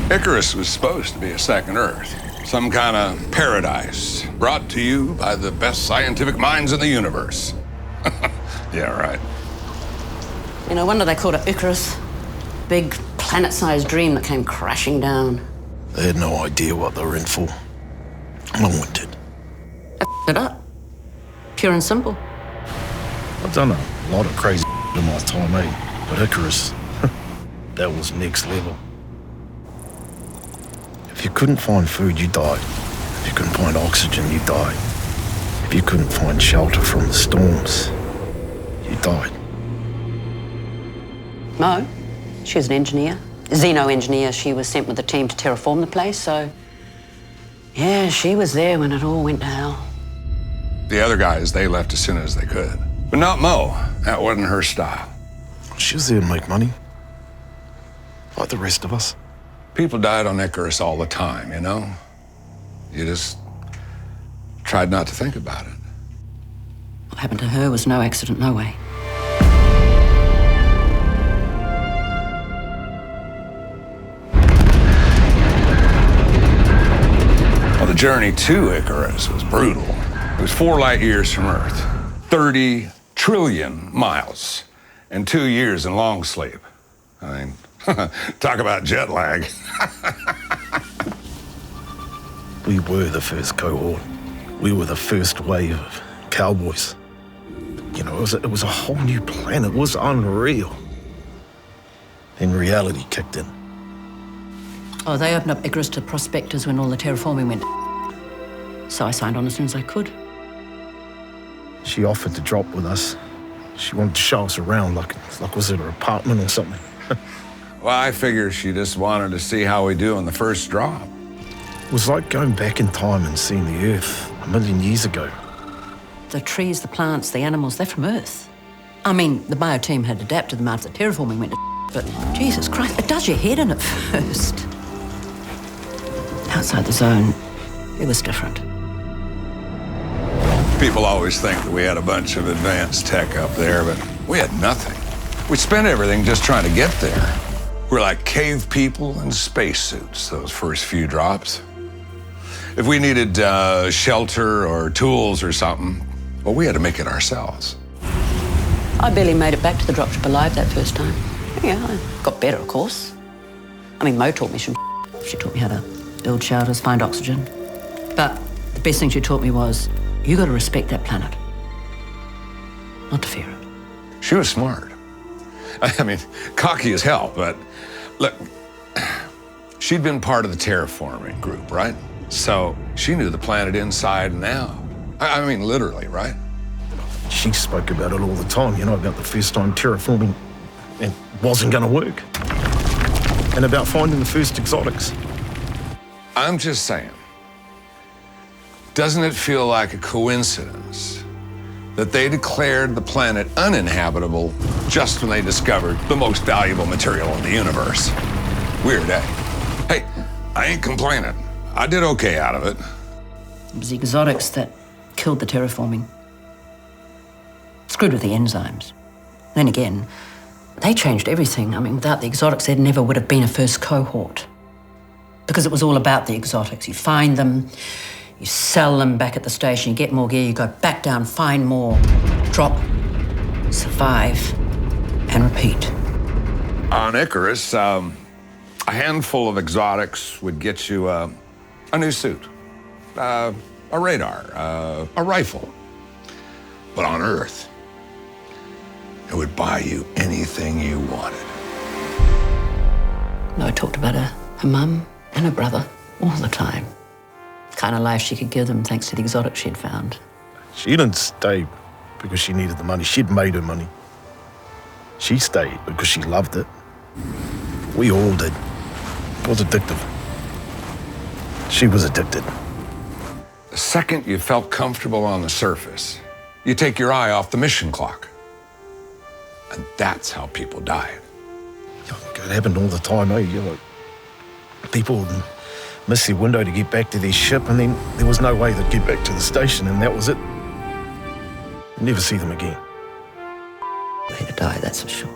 Icarus was supposed to be a second Earth, some kind of paradise, brought to you by the best scientific minds in the universe. Yeah, right. You know, wonder they called it Icarus. Big planet-sized dream that came crashing down. They had no idea what they were in for. No one did. They it up. Pure and simple. I've done a lot of crazy in my time, eh? But Icarus, that was next level. If you couldn't find food, you died. If you couldn't find oxygen, you died. If you couldn't find shelter from the storms, you died. Mo, she was an engineer, a xeno-engineer. She was sent with a team to terraform the place, so... yeah, she was there when it all went to hell. The other guys, they left as soon as they could. But not Mo. That wasn't her style. She was there to make money, like the rest of us. People died on Icarus all the time, you know? You just tried not to think about it. What happened to her was no accident, no way. Well, the journey to Icarus was brutal. It was 4 light years from Earth, 30 trillion miles, and 2 years in long sleep. I mean, talk about jet lag. We were the first cohort. We were the first wave of cowboys. You know, it was a whole new planet. It was unreal. Then reality kicked in. Oh, they opened up Icarus to prospectors when all the terraforming went. So I signed on as soon as I could. She offered to drop with us. She wanted to show us around like was it her apartment or something. Well, I figure she just wanted to see how we do on the first drop. It was like going back in time and seeing the Earth 1 million years ago. The trees, the plants, the animals, they're from Earth. I mean, the bio team had adapted them after the terraforming went to but Jesus Christ, it does your head in at first. Outside the zone, it was different. People always think that we had a bunch of advanced tech up there, but we had nothing. We spent everything just trying to get there. We're like cave people in spacesuits, those first few drops. If we needed shelter or tools or something, well, we had to make it ourselves. I barely made it back to the dropship alive that first time. Yeah, I got better, of course. I mean, Mo taught me some. She taught me how to build shelters, find oxygen. But the best thing she taught me was, you got to respect that planet, not to fear it. She was smart. I mean, cocky as hell, but look, she'd been part of the terraforming group, right? So she knew the planet inside and out. I mean, literally, right? She spoke about it all the time, you know, about the first time terraforming and wasn't going to work. And about finding the first exotics. I'm just saying, doesn't it feel like a coincidence that they declared the planet uninhabitable just when they discovered the most valuable material in the universe? Weird, eh? Hey, I ain't complaining. I did okay out of it. It was the exotics that killed the terraforming. Screwed with the enzymes. Then again, they changed everything. I mean, without the exotics, there never would have been a first cohort. Because it was all about the exotics. You find them, you sell them back at the station, you get more gear, you go back down, find more, drop, survive, and repeat. On Icarus, a handful of exotics would get you a new suit, a radar, a rifle. But on Earth, it would buy you anything you wanted. I talked about her mum and her brother all the time. Kind of life she could give them thanks to the exotics she'd found. She didn't stay because she needed the money. She'd made her money. She stayed because she loved it. We all did. It was addictive. She was addicted. The second you felt comfortable on the surface, you take your eye off the mission clock. And that's how people died. It happened all the time, eh? You know, people would miss their window to get back to their ship, and then there was no way they'd get back to the station, and that was it. You'd never see them again. They had to die, that's for sure.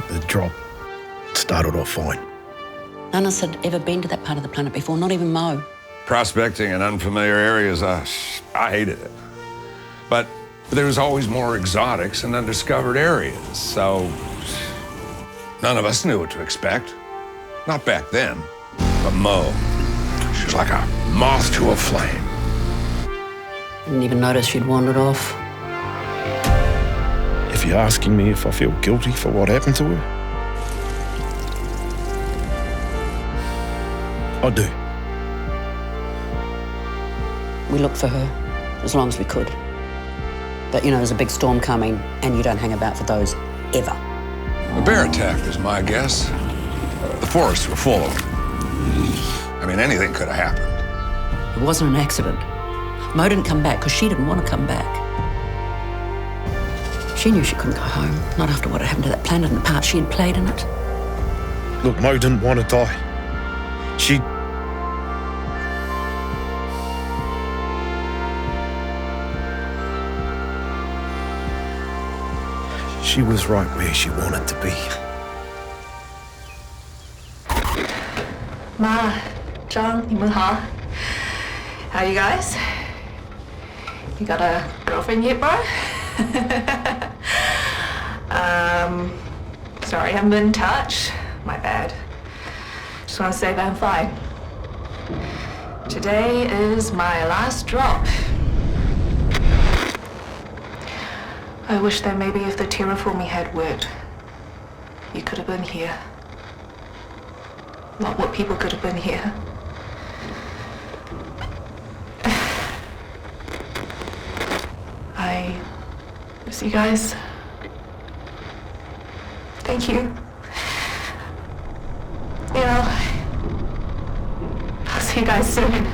The drop started off fine. None of us had ever been to that part of the planet before, not even Mo. Prospecting in unfamiliar areas, I hated it. But there was always more exotics and undiscovered areas, so none of us knew what to expect. Not back then, but Mo, she was like a moth to a flame. Didn't even notice she'd wandered off. If you're asking me if I feel guilty for what happened to her, I do. We looked for her as long as we could. But, you know, there's a big storm coming, and you don't hang about for those ever. A bear attack is my guess. The forests were full of them. I mean, anything could have happened. It wasn't an accident. Mo didn't come back because she didn't want to come back. She knew she couldn't go home, not after what had happened to that planet and the part she had played in it. Look, Mo didn't want to die. She was right where she wanted to be. Ma, John, 你们好. How you guys? You got a girlfriend yet, bro? Sorry, I haven't been in touch. My bad. Just want to say that I'm fine. Today is my last drop. I wish that maybe if the terraforming had worked, you could have been here. Not what people could have been here. I miss you guys. Thank you. You know, I'll see you guys soon.